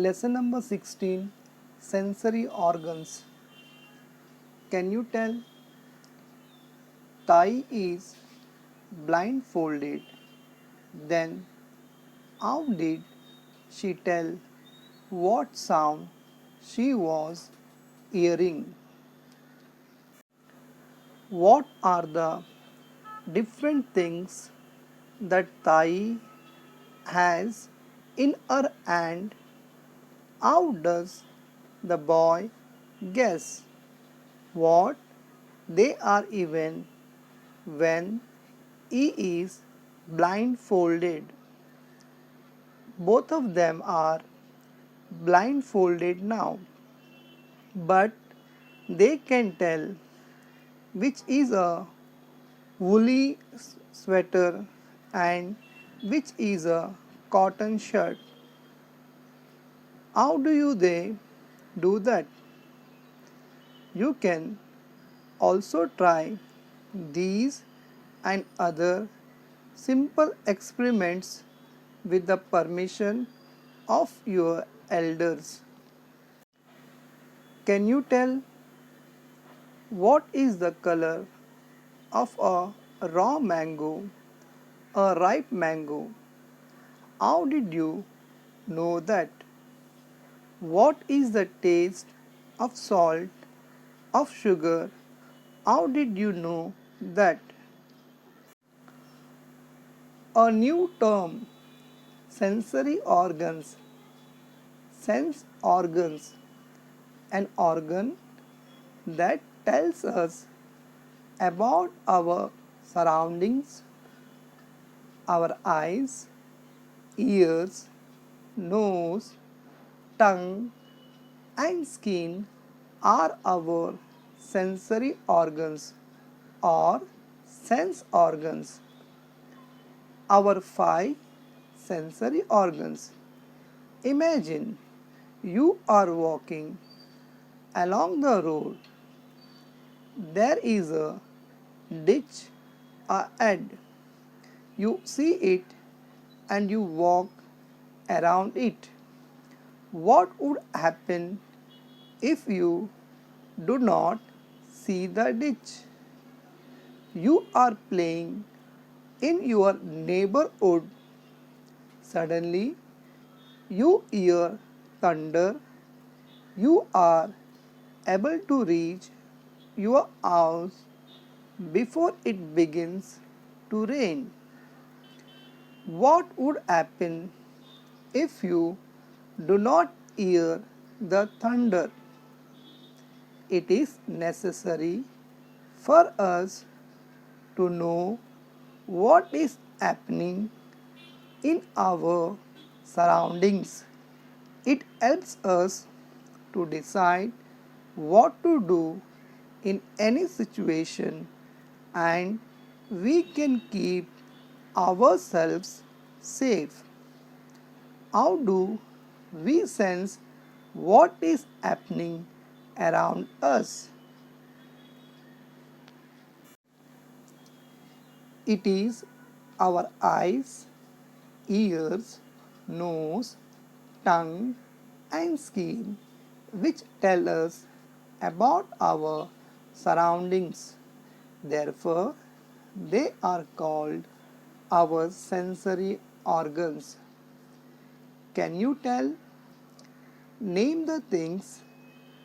Lesson number 16, Sensory Organs. Can you tell? Tai is blindfolded. Then how did she tell what sound she was hearing? What are the different things that Tai has in her hand? How does the boy guess what they are even when he is blindfolded? Both of them are blindfolded now, but they can tell which is a woolly sweater and which is a cotton shirt. How do they do that? You can also try these and other simple experiments with the permission of your elders. Can you tell what is the color of a raw mango, a ripe mango? How did you know that? What is the taste of salt, of sugar? How did you know that? A new term, sensory organs. Sense organs, an organ that tells us about our surroundings. Our eyes, ears, nose, tongue, and skin are our sensory organs or sense organs. Our five sensory organs. Imagine you are walking along the road. There is a ditch ahead. You see it and you walk around it. What would happen if you do not see the ditch? You are playing in your neighborhood. Suddenly, you hear thunder. You are able to reach your house before it begins to rain. What would happen if you do not hear the thunder? It is necessary for us to know what is happening in our surroundings. It helps us to decide what to do in any situation, and we can keep ourselves safe. How do we sense what is happening around us? It is our eyes, ears, nose, tongue, and skin which tell us about our surroundings. Therefore, they are called our sensory organs. Can you tell? Name the things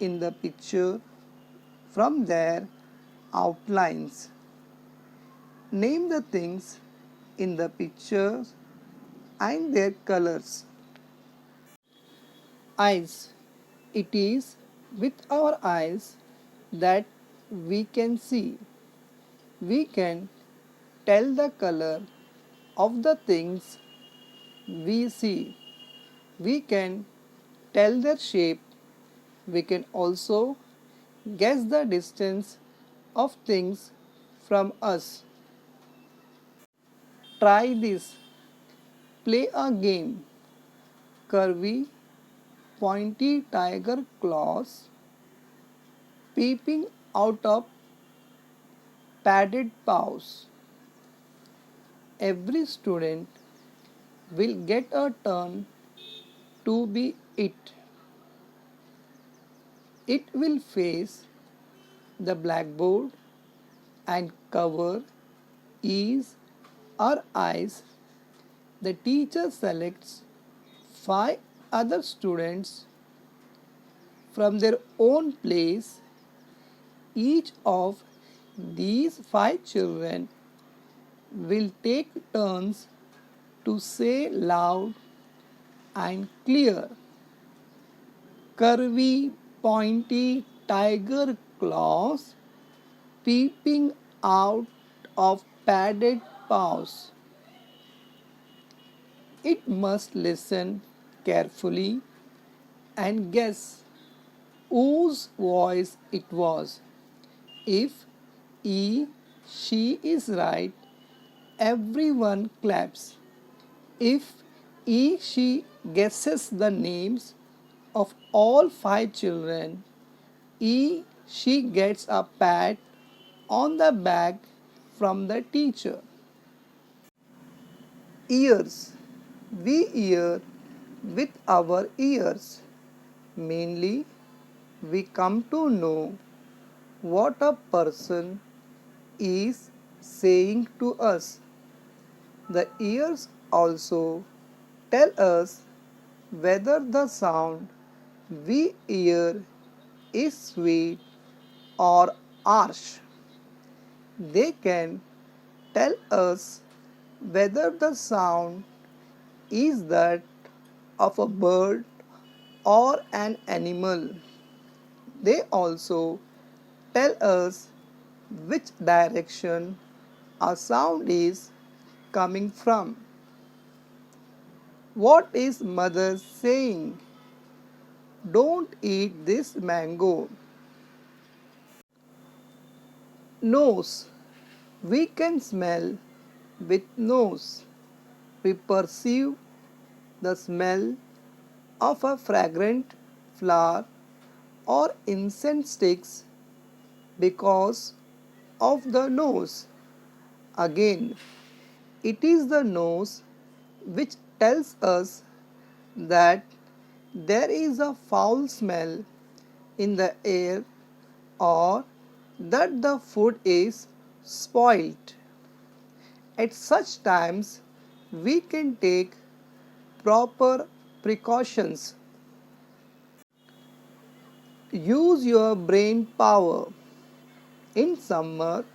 in the picture from their outlines. Name the things in the pictures and their colors. Eyes. It is with our eyes that we can see. We can tell the color of the things we see. We can tell their shape. We can also guess the distance of things from us. Try this. Play a game. Curvy, pointy tiger claws peeping out of padded paws. Every student will get a turn to be it. It will face the blackboard and cover ears or eyes. The teacher selects five other students from their own place. Each of these five children will take turns to say loud and clear, curvy, pointy tiger claws peeping out of padded paws. It must listen carefully and guess whose voice it was. If she is right, everyone claps. If she guesses the names of all five children, she gets a pat on the back from the teacher. Ears. We hear with our ears. Mainly, we come to know what a person is saying to us. The ears also tell us whether the sound we hear is sweet or harsh. They can tell us whether the sound is that of a bird or an animal. They also tell us which direction a sound is coming from. What is mother saying? Don't eat this mango. Nose. We can smell with nose. We perceive the smell of a fragrant flower or incense sticks because of the nose. Again, it is the nose which tells us that there is a foul smell in the air or that the food is spoiled. At such times, we can take proper precautions. Use your brain power. In summer,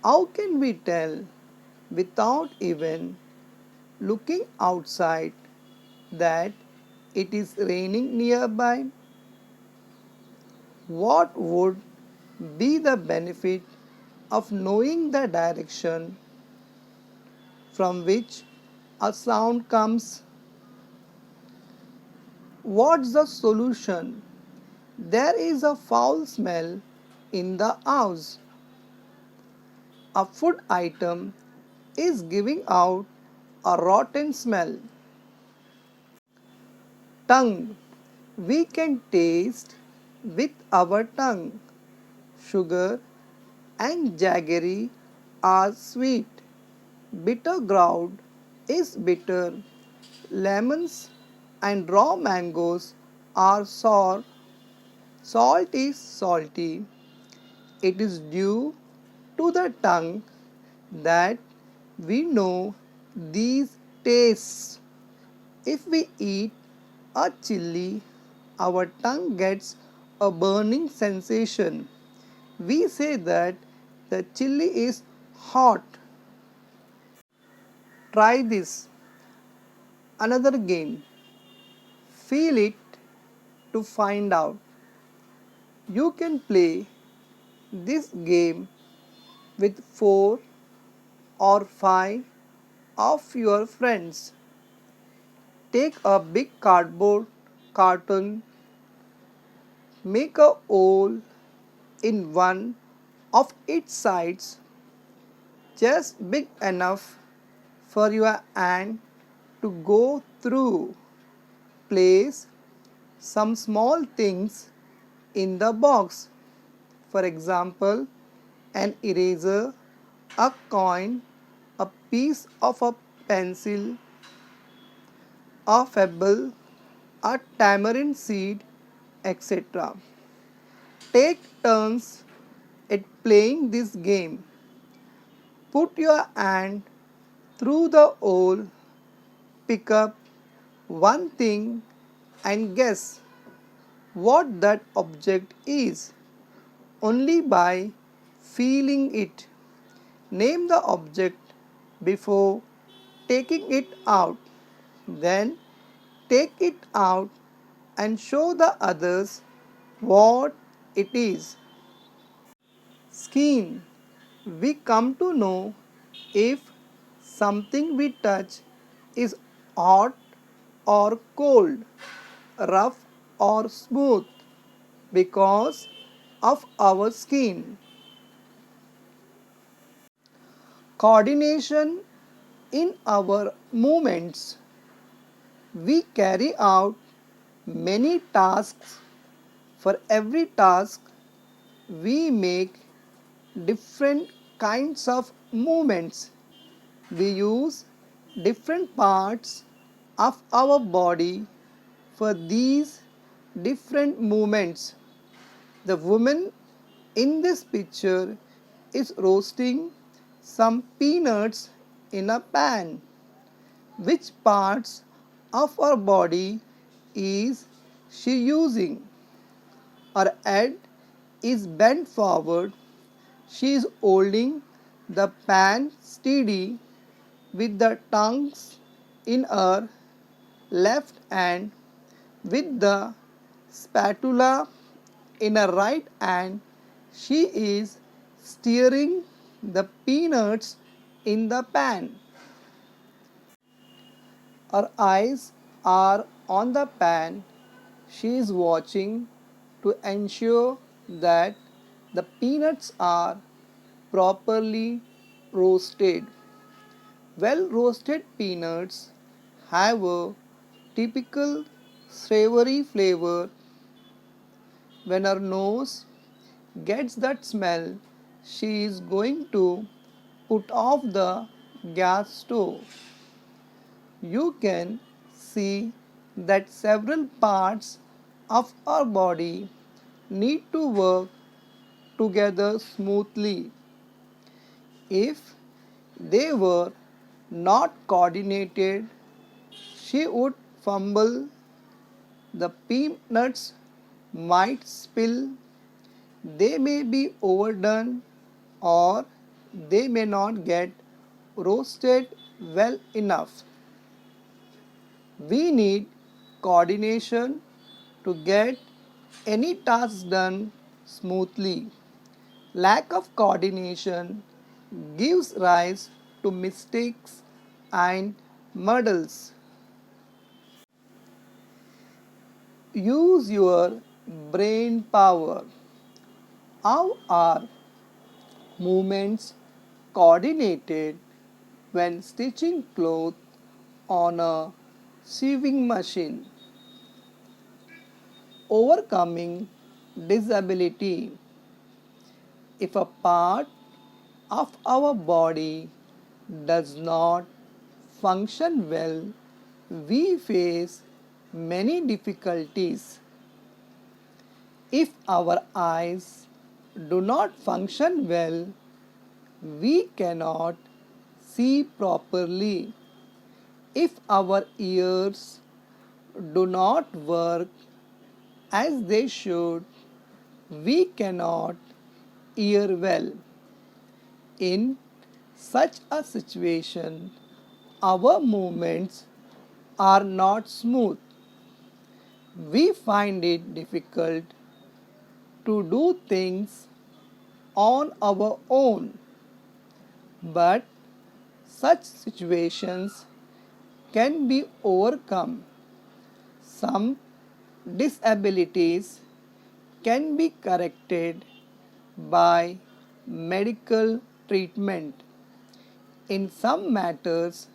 how can we tell without even looking outside that it is raining nearby? What would be the benefit of knowing the direction from which a sound comes? What's the solution? There is a foul smell in the house. A food item is giving out a rotten smell. Tongue. We can taste with our tongue. Sugar and jaggery are sweet. Bitter gourd is bitter. Lemons and raw mangoes are sour. Salt is salty. It is due to the tongue that we know these tastes. If we eat a chili, our tongue gets a burning sensation. We say that the chili is hot. Try this. Another game. Feel it to find out. You can play this game with 4 or 5 of your friends. Take a big cardboard carton, make a hole in one of its sides, just big enough for your hand to go through. Place some small things in the box. For example, an eraser, a coin, a piece of a pencil, a pebble, a tamarind seed, etc. Take turns at playing this game. Put your hand through the hole, pick up one thing and guess what that object is only by feeling it. Name the object before taking it out. Then take it out and show the others what it is. Skin. We come to know if something we touch is hot or cold, rough or smooth because of our skin. Coordination in our movements. We carry out many tasks. For every task, we make different kinds of movements. We use different parts of our body for these different movements. The woman in this picture is roasting some peanuts in a pan. Which parts of her body is she using? Her head is bent forward. She is holding the pan steady with the tongues in her left hand, with the spatula in her right hand. She is stirring the peanuts in the pan. Her eyes are on the pan. She is watching to ensure that the peanuts are properly roasted. Well roasted peanuts have a typical savory flavor. When her nose gets that smell, she is going to put off the gas stove. You can see that several parts of our body need to work together smoothly. If they were not coordinated, she would fumble, the peanuts might spill, they may be overdone, or they may not get roasted well enough. We need coordination to get any task done smoothly. Lack of coordination gives rise to mistakes and muddles. Use your brain power. How are movements coordinated when stitching cloth on a sewing machine? Overcoming disability. If a part of our body does not function well, we face many difficulties. If our eyes do not function well, we cannot see properly. If our ears do not work as they should, we cannot hear well. In such a situation, our movements are not smooth. We find it difficult to do things on our own. But such situations can be overcome. Some disabilities can be corrected by medical treatment. In some matters,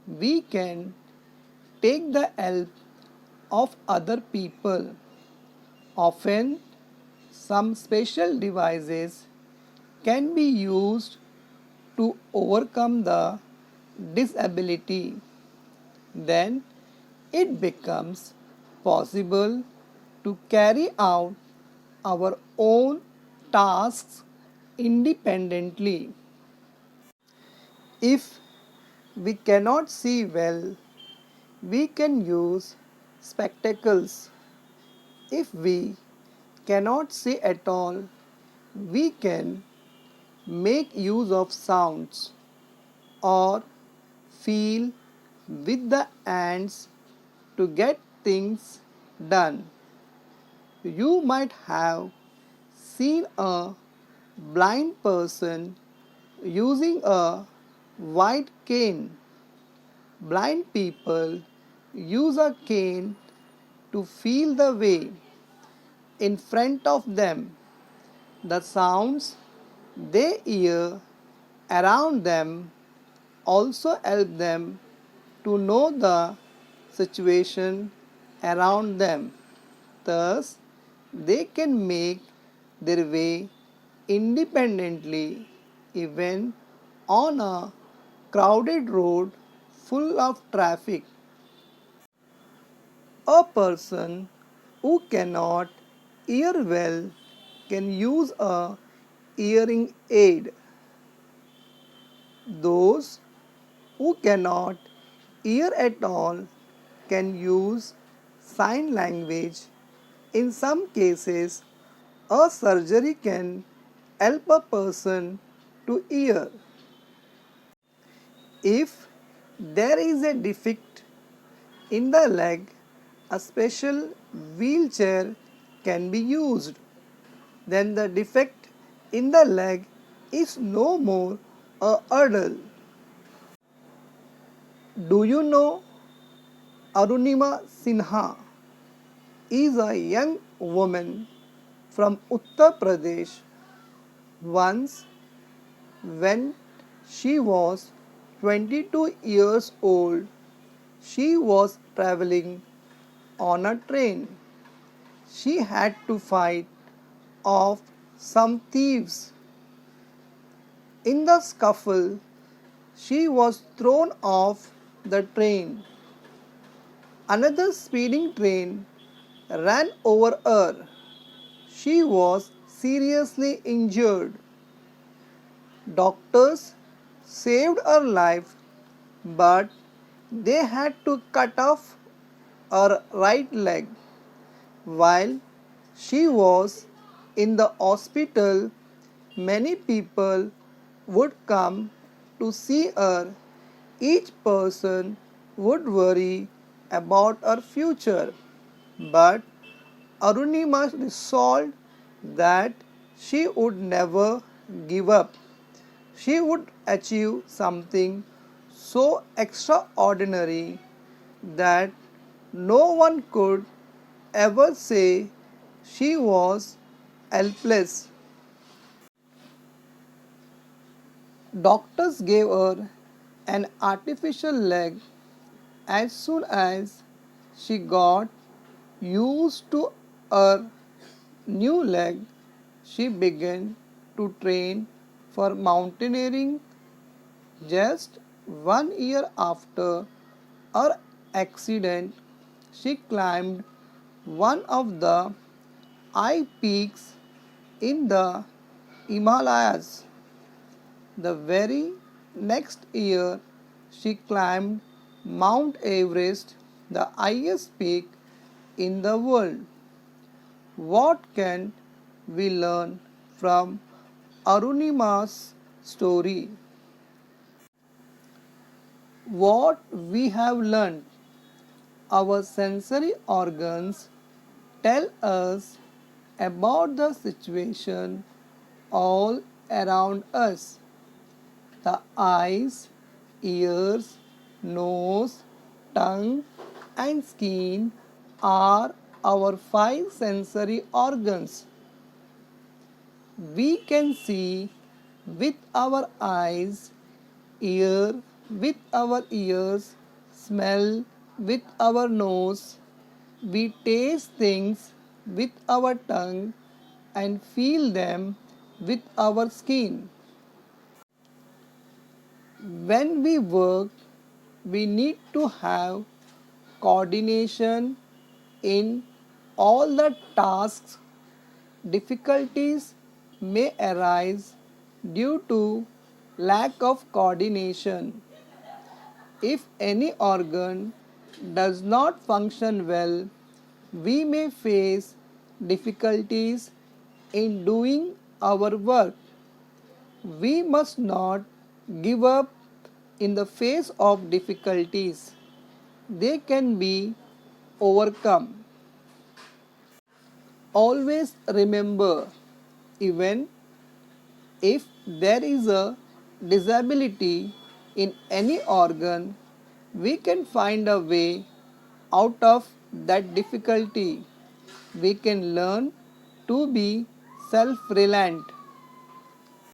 we can take the help of other people. Often, some special devices can be used to overcome the disability. Then it becomes possible to carry out our own tasks independently. If we cannot see well, we can use spectacles. If we cannot see at all, we can make use of sounds or feel with the hands to get things done. You might have seen a blind person using a white cane. Blind people use a cane to feel the way in front of them. The sounds they hear around them also help them to know the situation around them. Thus, they can make their way independently even on a crowded road full of traffic. A person who cannot hear well can use a hearing aid. Those who cannot hear at all can use sign language. In some cases, a surgery can help a person to hear. If there is a defect in the leg, a special wheelchair can be used. Then the defect in the leg is no more a hurdle. Do you know Arunima Sinha is a young woman from Uttar Pradesh. Once, when she was 22 years old, she was traveling on a train. She had to fight off some thieves. In the scuffle, she was thrown off the train. Another speeding train ran over her. She was seriously injured. Doctors saved her life, but they had to cut off her right leg. While she was in the hospital, many people would come to see her. Each person would worry about her future. But Arunima resolved that she would never give up. She would achieve something so extraordinary that no one could ever say she was helpless. Doctors gave her an artificial leg. As soon as she got used to her new leg, she began to train for mountaineering. Just 1 year after her accident, she climbed one of the high peaks in the Himalayas. The very next year, she climbed Mount Everest, the highest peak in the world. What can we learn from Arunima's story? What we have learned, our sensory organs tell us about the situation all around us. The eyes, ears, nose, tongue, and skin are our five sensory organs. We can see with our eyes, hear with our ears, smell with our nose, we taste things with our tongue and feel them with our skin. When we work, we need to have coordination, In all the tasks, difficulties may arise due to lack of coordination. If any organ does not function well, we may face difficulties in doing our work. We must not give up in the face of difficulties. They can be overcome. Always remember, even if there is a disability in any organ, we can find a way out of that difficulty. We can learn to be self reliant.